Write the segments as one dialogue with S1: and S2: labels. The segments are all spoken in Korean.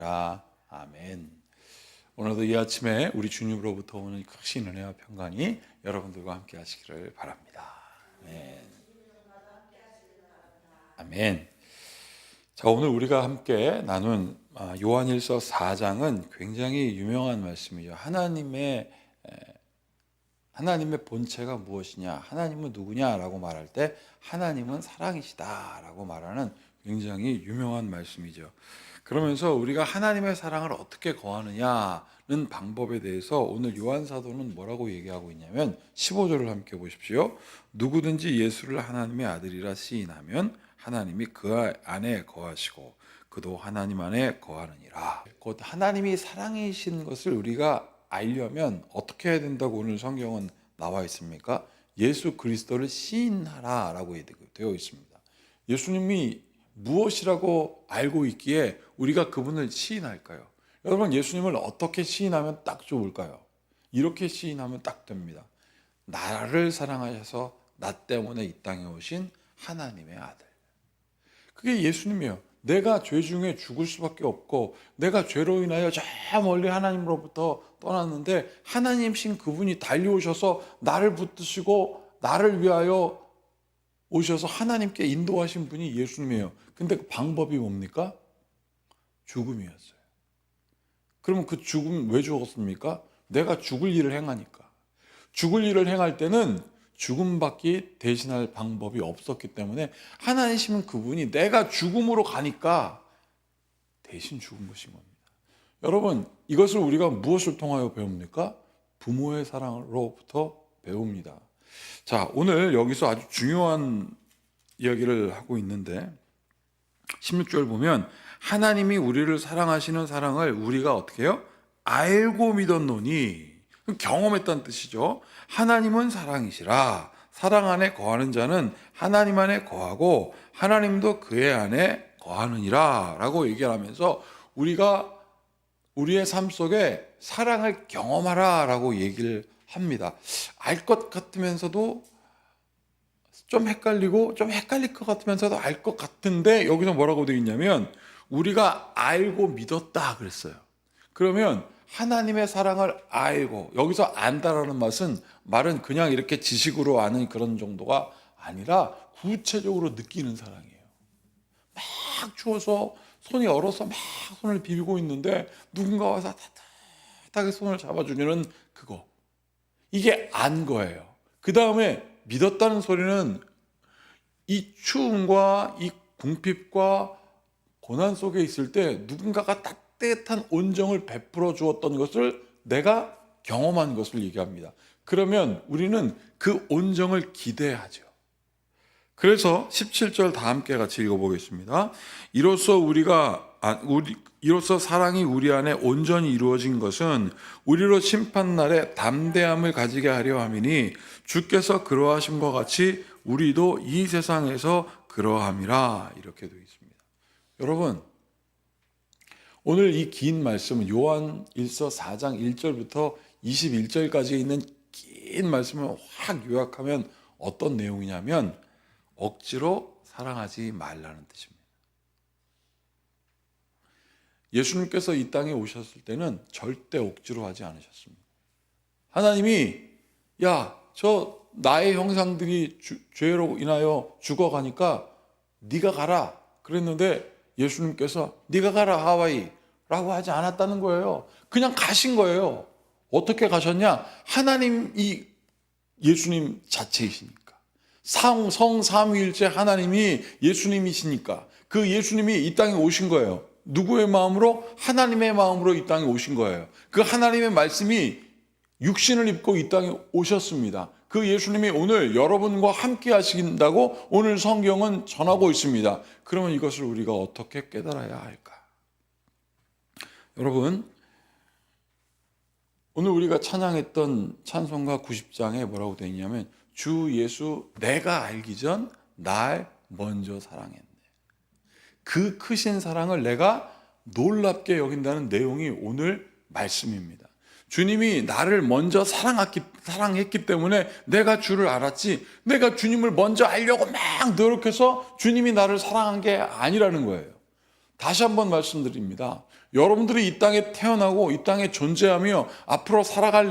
S1: 아멘. 오늘도 이 아침에 우리 주님으로부터 오는 크신 은혜와 평강이 여러분들과 함께 하시기를 바랍니다. 아멘. 아멘. 자, 오늘 우리가 함께 나눈 요한일서 4장은 굉장히 유명한 말씀이죠. 하나님의 본체가 무엇이냐, 하나님은 누구냐라고 말할 때 하나님은 사랑이시다라고 말하는 굉장히 유명한 말씀이죠. 그러면서 우리가 하나님의 사랑을 어떻게 거하느냐는 방법에 대해서 오늘 요한 사도는 뭐라고 얘기하고 있냐면 15절을 함께 보십시오. 누구든지 예수를 하나님의 아들이라 시인하면 하나님이 그 안에 거하시고 그도 하나님 안에 거하느니라. 곧 하나님이 사랑이신 것을 우리가 알려면 어떻게 해야 된다고 오늘 성경은 나와 있습니까? 예수 그리스도를 시인하라라고 되어 있습니다. 예수님이 무엇이라고 알고 있기에 우리가 그분을 시인할까요? 여러분, 예수님을 어떻게 시인하면 딱 좋을까요? 이렇게 시인하면 딱 됩니다. 나를 사랑하셔서 나 때문에 이 땅에 오신 하나님의 아들. 그게 예수님이에요. 내가 죄 중에 죽을 수밖에 없고 내가 죄로 인하여 저 멀리 하나님으로부터 떠났는데 하나님신 그분이 달려오셔서 나를 붙드시고 나를 위하여 오셔서 하나님께 인도하신 분이 예수님이에요. 근데 그 방법이 뭡니까? 죽음이었어요. 그러면 그 죽음 왜 죽었습니까? 내가 죽을 일을 행하니까. 죽을 일을 행할 때는 죽음밖에 대신할 방법이 없었기 때문에 하나님이신 그분이 내가 죽음으로 가니까 대신 죽은 것인 겁니다. 여러분, 이것을 우리가 무엇을 통하여 배웁니까? 부모의 사랑으로부터 배웁니다. 자, 오늘 여기서 아주 중요한 이야기를 하고 있는데 16절 보면 하나님이 우리를 사랑하시는 사랑을 우리가 어떻게 해요? 알고 믿었노니, 경험했다는 뜻이죠. 하나님은 사랑이시라. 사랑 안에 거하는 자는 하나님 안에 거하고 하나님도 그의 안에 거하느니라 라고 얘기하면서 우리가 우리의 삶 속에 사랑을 경험하라 라고 얘기를 합니다. 알 것 같으면서도 좀 헷갈리고 좀 헷갈릴 것 같으면서도 알 것 같은데 여기서 뭐라고 되어 있냐면 우리가 알고 믿었다 그랬어요. 그러면 하나님의 사랑을 알고, 여기서 안다라는 말은 그냥 이렇게 지식으로 아는 그런 정도가 아니라 구체적으로 느끼는 사랑이에요. 막 추워서 손이 얼어서 막 손을 비비고 있는데 누군가 와서 따뜻하게 손을 잡아주는 그거, 이게 안 거예요. 그 다음에 믿었다는 소리는 이 추움과 이 궁핍과 고난 속에 있을 때 누군가가 따뜻한 온정을 베풀어 주었던 것을 내가 경험한 것을 얘기합니다. 그러면 우리는 그 온정을 기대하죠. 그래서 17절 다 함께 같이 읽어보겠습니다. 이로써 사랑이 우리 안에 온전히 이루어진 것은 우리로 심판날에 담대함을 가지게 하려 함이니 주께서 그러하심과 같이 우리도 이 세상에서 그러함이라. 이렇게 되어 있습니다. 여러분, 오늘 이 긴 말씀은 요한일서 4장 1절부터 21절까지 있는 긴 말씀을 확 요약하면 어떤 내용이냐면 억지로 사랑하지 말라는 뜻입니다. 예수님께서 이 땅에 오셨을 때는 절대 억지로 하지 않으셨습니다. 하나님이 저 나의 형상들이 죄로 인하여 죽어가니까 네가 가라 그랬는데 예수님께서 네가 가라 하와이 라고 하지 않았다는 거예요. 그냥 가신 거예요. 어떻게 가셨냐? 하나님이 예수님 자체이시니까, 성삼위일체 하나님이 예수님이시니까 그 예수님이 이 땅에 오신 거예요. 누구의 마음으로? 하나님의 마음으로 이 땅에 오신 거예요. 그 하나님의 말씀이 육신을 입고 이 땅에 오셨습니다. 그 예수님이 오늘 여러분과 함께 하신다고 오늘 성경은 전하고 있습니다. 그러면 이것을 우리가 어떻게 깨달아야 할까? 여러분, 오늘 우리가 찬양했던 찬송가 90장에 뭐라고 되어 있냐면 주 예수 내가 알기 전 날 먼저 사랑했네. 그 크신 사랑을 내가 놀랍게 여긴다는 내용이 오늘 말씀입니다. 주님이 나를 먼저 사랑했기 때문에 내가 주를 알았지, 내가 주님을 먼저 알려고 막 노력해서 주님이 나를 사랑한 게 아니라는 거예요. 다시 한번 말씀드립니다. 여러분들이 이 땅에 태어나고 이 땅에 존재하며 앞으로 살아갈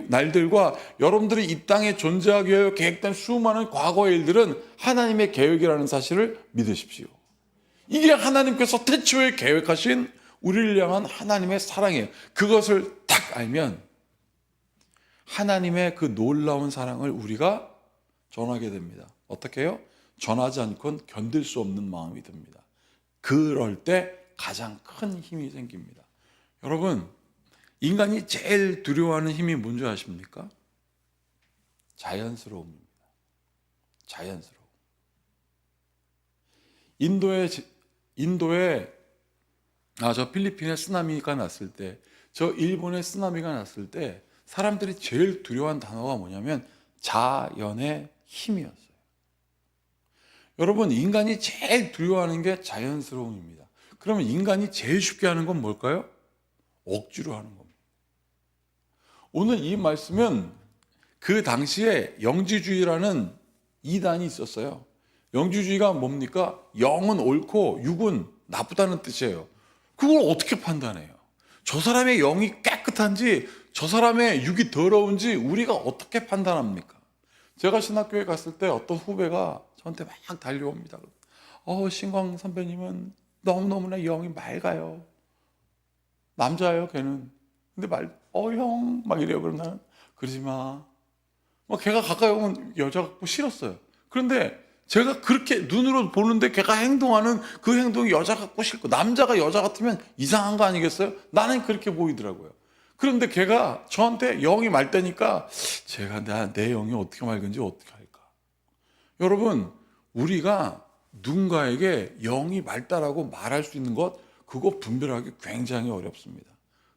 S1: 날들과 여러분들이 이 땅에 존재하기 위해 계획된 수많은 과거의 일들은 하나님의 계획이라는 사실을 믿으십시오. 이게 하나님께서 태초에 계획하신 우리를 향한 하나님의 사랑이에요. 그것을 딱 알면 하나님의 그 놀라운 사랑을 우리가 전하게 됩니다. 어떻게 해요? 전하지 않고는 견딜 수 없는 마음이 듭니다. 그럴 때 가장 큰 힘이 생깁니다. 여러분, 인간이 제일 두려워하는 힘이 뭔지 아십니까? 자연스러움입니다. 자연스러움. 저 필리핀에 쓰나미가 났을 때, 저 일본에 쓰나미가 났을 때 사람들이 제일 두려워한 단어가 뭐냐면 자연의 힘이었어요. 여러분, 인간이 제일 두려워하는 게 자연스러움입니다. 그러면 인간이 제일 쉽게 하는 건 뭘까요? 억지로 하는 겁니다. 오늘 이 말씀은 그 당시에 영지주의라는 이단이 있었어요. 영지주의가 뭡니까? 영은 옳고 육은 나쁘다는 뜻이에요. 그걸 어떻게 판단해요? 저 사람의 영이 깨끗한지 저 사람의 육이 더러운지 우리가 어떻게 판단합니까? 제가 신학교에 갔을 때 어떤 후배가 저한테 막 달려옵니다. 신광 선배님은 너무너무나 영이 맑아요. 남자예요, 걔는. 근데 형, 막 이래요. 그럼 나는, 그러지 마. 걔가 가까이 오면 여자 같고 싫었어요. 그런데 제가 그렇게 눈으로 보는데 걔가 행동하는 그 행동이 여자 같고 싫고, 남자가 여자 같으면 이상한 거 아니겠어요? 나는 그렇게 보이더라고요. 그런데 걔가 저한테 영이 맑다니까 제가 내 영이 어떻게 맑은지 어떻게 할까? 여러분, 우리가 누군가에게 영이 맑다라고 말할 수 있는 것, 그거 분별하기 굉장히 어렵습니다.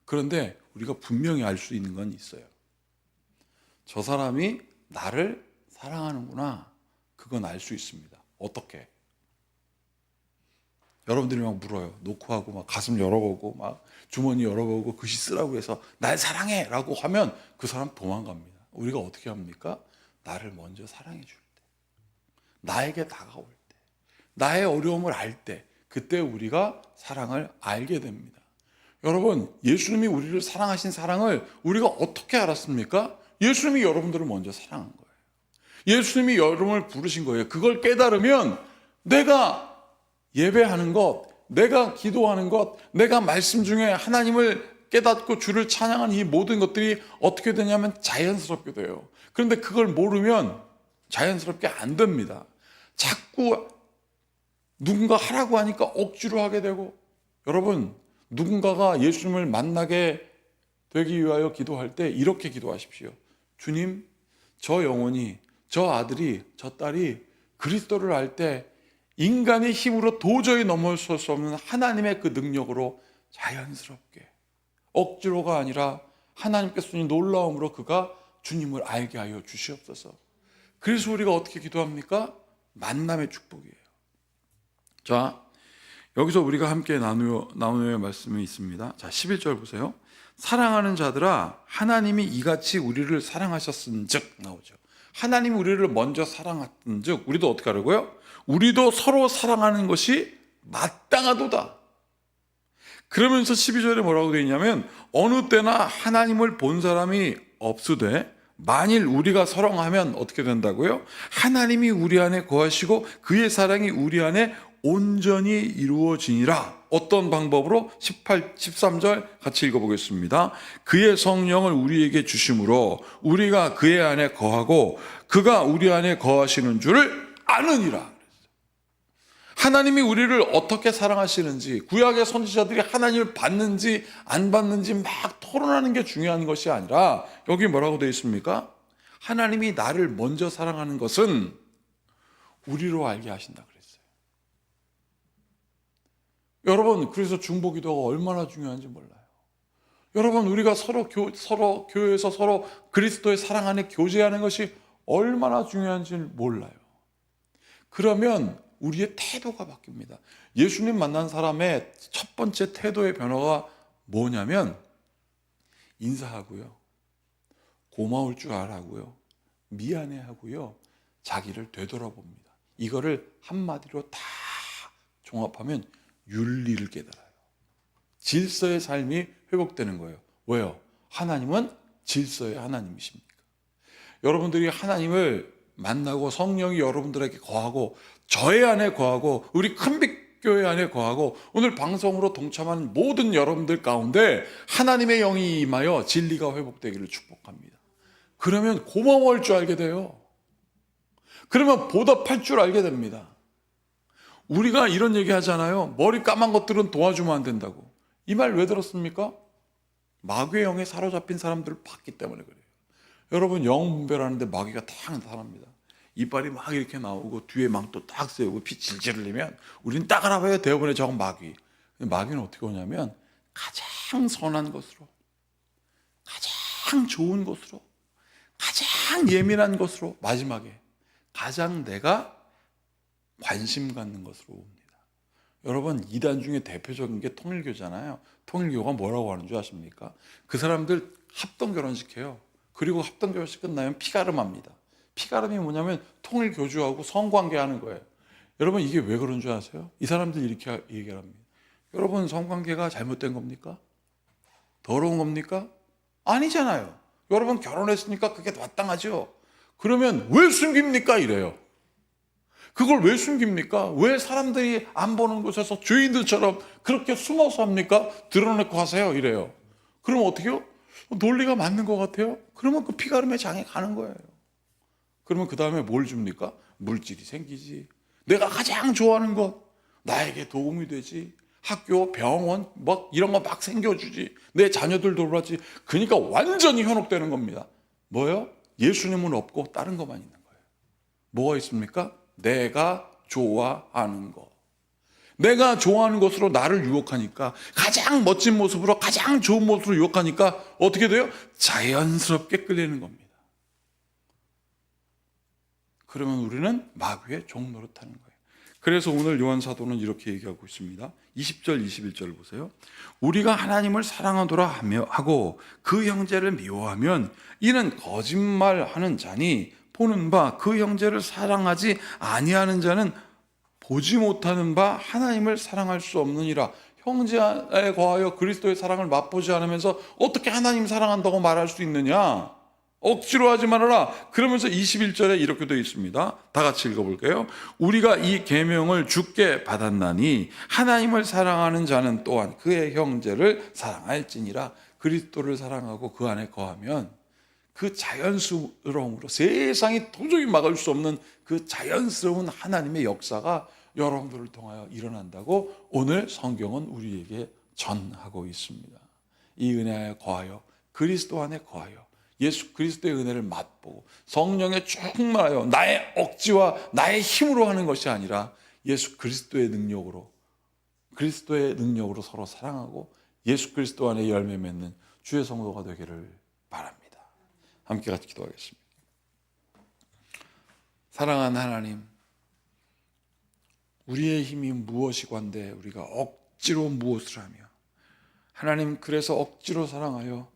S1: 그런데 우리가 분명히 알 수 있는 건 있어요. 저 사람이 나를 사랑하는구나. 그건 알 수 있습니다. 어떻게? 여러분들이 막 물어요. 노크하고 막 가슴 열어보고 막 주머니 열어보고 글씨 쓰라고 해서 날 사랑해 라고 하면 그 사람 도망갑니다. 우리가 어떻게 합니까? 나를 먼저 사랑해 줄 때, 나에게 다가올 때, 나의 어려움을 알 때, 그때 우리가 사랑을 알게 됩니다. 여러분, 예수님이 우리를 사랑하신 사랑을 우리가 어떻게 알았습니까? 예수님이 여러분들을 먼저 사랑한 거예요. 예수님이 여러분을 부르신 거예요. 그걸 깨달으면 내가 예배하는 것, 내가 기도하는 것, 내가 말씀 중에 하나님을 깨닫고 주를 찬양하는 이 모든 것들이 어떻게 되냐면 자연스럽게 돼요. 그런데 그걸 모르면 자연스럽게 안 됩니다. 자꾸 누군가 하라고 하니까 억지로 하게 되고, 여러분, 누군가가 예수님을 만나게 되기 위하여 기도할 때 이렇게 기도하십시오. 주님, 저 영혼이, 저 아들이, 저 딸이 그리스도를 알 때 인간의 힘으로 도저히 넘어설 수 없는 하나님의 그 능력으로 자연스럽게, 억지로가 아니라 하나님께서 주신 놀라움으로 그가 주님을 알게 하여 주시옵소서. 그래서 우리가 어떻게 기도합니까? 만남의 축복이에요. 자, 여기서 우리가 함께 나누어야 말씀이 있습니다. 자, 11절 보세요. 사랑하는 자들아, 하나님이 이같이 우리를 사랑하셨은즉, 나오죠. 하나님이 우리를 먼저 사랑했은즉 우리도 어떻게 하려고요? 우리도 서로 사랑하는 것이 마땅하도다. 그러면서 12절에 뭐라고 되어 있냐면, 어느 때나 하나님을 본 사람이 없으되 만일 우리가 사랑하면 어떻게 된다고요? 하나님이 우리 안에 거하시고 그의 사랑이 우리 안에 온전히 이루어지니라. 어떤 방법으로? 13절 같이 읽어보겠습니다. 그의 성령을 우리에게 주심으로 우리가 그의 안에 거하고 그가 우리 안에 거하시는 줄을 아느니라. 하나님이 우리를 어떻게 사랑하시는지, 구약의 선지자들이 하나님을 받는지 안 받는지 막 토론하는 게 중요한 것이 아니라, 여기 뭐라고 되어 있습니까? 하나님이 나를 먼저 사랑하는 것은 우리로 알게 하신다 그랬어요. 여러분, 그래서 중보기도가 얼마나 중요한지 몰라요. 여러분, 우리가 서로 교회에서 서로 그리스도의 사랑 안에 교제하는 것이 얼마나 중요한지 몰라요. 그러면 우리의 태도가 바뀝니다. 예수님 만난 사람의 첫 번째 태도의 변화가 뭐냐면, 인사하고요, 고마울 줄 알아고요, 미안해하고요, 자기를 되돌아봅니다. 이거를 한마디로 다 종합하면 윤리를 깨달아요. 질서의 삶이 회복되는 거예요. 왜요? 하나님은 질서의 하나님이십니까? 여러분들이 하나님을 만나고 성령이 여러분들에게 거하고 저의 안에 거하고 우리 큰빛교회 안에 거하고 오늘 방송으로 동참하는 모든 여러분들 가운데 하나님의 영이 임하여 진리가 회복되기를 축복합니다. 그러면 고마워할 줄 알게 돼요. 그러면 보답할 줄 알게 됩니다. 우리가 이런 얘기 하잖아요. 머리 까만 것들은 도와주면 안 된다고. 이 말 왜 들었습니까? 마귀의 영에 사로잡힌 사람들을 봤기 때문에 그래요. 여러분 영 분별하는데 마귀가 딱 나타납니다. 이빨이 막 이렇게 나오고 뒤에 망토 딱 세우고 피 질질 흘리면 우리는 딱 알아봐요. 대부분의 저건 마귀. 마귀는 어떻게 오냐면 가장 선한 것으로, 가장 좋은 것으로, 가장 예민한 것으로, 마지막에 가장 내가 관심 갖는 것으로 옵니다. 여러분 이단 중에 대표적인 게 통일교잖아요. 통일교가 뭐라고 하는 줄 아십니까? 그 사람들 합동 결혼식 해요. 그리고 합동 결혼식 끝나면 피가름합니다. 피가름이 뭐냐면 통일교주하고 성관계하는 거예요. 여러분 이게 왜 그런 줄 아세요? 이 사람들 이렇게 얘기를 합니다. 여러분 성관계가 잘못된 겁니까? 더러운 겁니까? 아니잖아요. 여러분 결혼했으니까 그게 마땅하죠. 그러면 왜 숨깁니까? 이래요. 그걸 왜 숨깁니까? 왜 사람들이 안 보는 곳에서 죄인들처럼 그렇게 숨어서 합니까? 드러내고 하세요. 이래요. 그럼 어떻게 해요? 논리가 맞는 것 같아요? 그러면 그 피가름의 장에 가는 거예요. 그러면 그 다음에 뭘 줍니까? 물질이 생기지. 내가 가장 좋아하는 것, 나에게 도움이 되지. 학교, 병원, 막 이런 거 막 생겨주지. 내 자녀들 돌보지. 그러니까 완전히 현혹되는 겁니다. 뭐요? 예수님은 없고 다른 것만 있는 거예요. 뭐가 있습니까? 내가 좋아하는 것. 내가 좋아하는 것으로 나를 유혹하니까 가장 멋진 모습으로 가장 좋은 모습으로 유혹하니까 어떻게 돼요? 자연스럽게 끌리는 겁니다. 그러면 우리는 마귀의 종 노릇하는 거예요. 그래서 오늘 요한 사도는 이렇게 얘기하고 있습니다. 20절 21절 보세요. 우리가 하나님을 사랑하노라 하고 그 형제를 미워하면 이는 거짓말하는 자니 보는 바 그 형제를 사랑하지 아니하는 자는 보지 못하는 바 하나님을 사랑할 수 없느니라. 형제에 거하여 그리스도의 사랑을 맛보지 않으면서 어떻게 하나님 사랑한다고 말할 수 있느냐? 억지로 하지 말아라. 그러면서 21절에 이렇게 되어 있습니다. 다 같이 읽어볼게요. 우리가 이 계명을 주께 받았나니 하나님을 사랑하는 자는 또한 그의 형제를 사랑할지니라. 그리스도를 사랑하고 그 안에 거하면 그 자연스러움으로 세상이 도저히 막을 수 없는 그 자연스러운 하나님의 역사가 여러분들을 통하여 일어난다고 오늘 성경은 우리에게 전하고 있습니다. 이 은혜에 거하여 그리스도 안에 거하여 예수 그리스도의 은혜를 맛보고 성령에 충만하여 나의 억지와 나의 힘으로 하는 것이 아니라 예수 그리스도의 능력으로 서로 사랑하고 예수 그리스도 안에 열매 맺는 주의 성도가 되기를 바랍니다. 함께 같이 기도하겠습니다. 사랑하는 하나님, 우리의 힘이 무엇이건데 우리가 억지로 무엇을 하며 하나님 그래서 억지로 사랑하여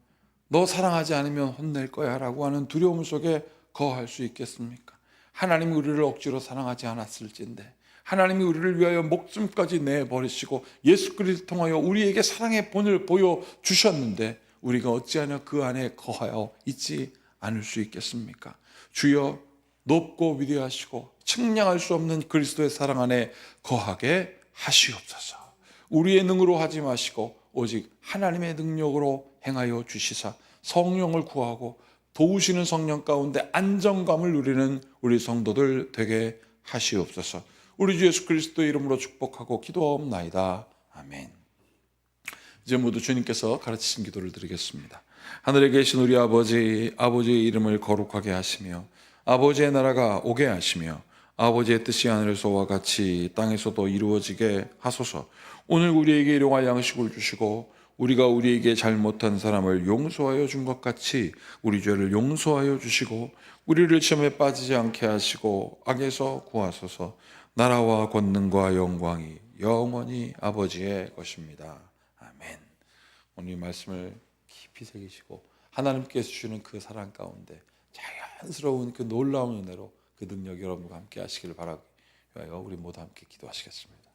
S1: 너 사랑하지 않으면 혼낼 거야 라고 하는 두려움 속에 거할 수 있겠습니까? 하나님이 우리를 억지로 사랑하지 않았을진데 하나님이 우리를 위하여 목숨까지 내버리시고 예수 그리스도를 통하여 우리에게 사랑의 본을 보여주셨는데 우리가 어찌하여 그 안에 거하여 있지 않을 수 있겠습니까? 주여 높고 위대하시고 측량할 수 없는 그리스도의 사랑 안에 거하게 하시옵소서. 우리의 능으로 하지 마시고 오직 하나님의 능력으로 행하여 주시사 성령을 구하고 도우시는 성령 가운데 안정감을 누리는 우리 성도들 되게 하시옵소서. 우리 주 예수 그리스도의 이름으로 축복하고 기도하옵나이다. 아멘. 이제 모두 주님께서 가르치신 기도를 드리겠습니다. 하늘에 계신 우리 아버지, 아버지의 이름을 거룩하게 하시며 아버지의 나라가 오게 하시며 아버지의 뜻이 하늘에서와 같이 땅에서도 이루어지게 하소서. 오늘 우리에게 일용할 양식을 주시고 우리가 우리에게 잘못한 사람을 용서하여 준 것 같이 우리 죄를 용서하여 주시고 우리를 시험에 빠지지 않게 하시고 악에서 구하소서. 나라와 권능과 영광이 영원히 아버지의 것입니다. 아멘. 오늘 이 말씀을 깊이 새기시고 하나님께서 주시는 그 사랑 가운데 자연스러운 그 놀라운 은혜로 그 능력이 여러분과 함께 하시기를 바라고 우리 모두 함께 기도하시겠습니다.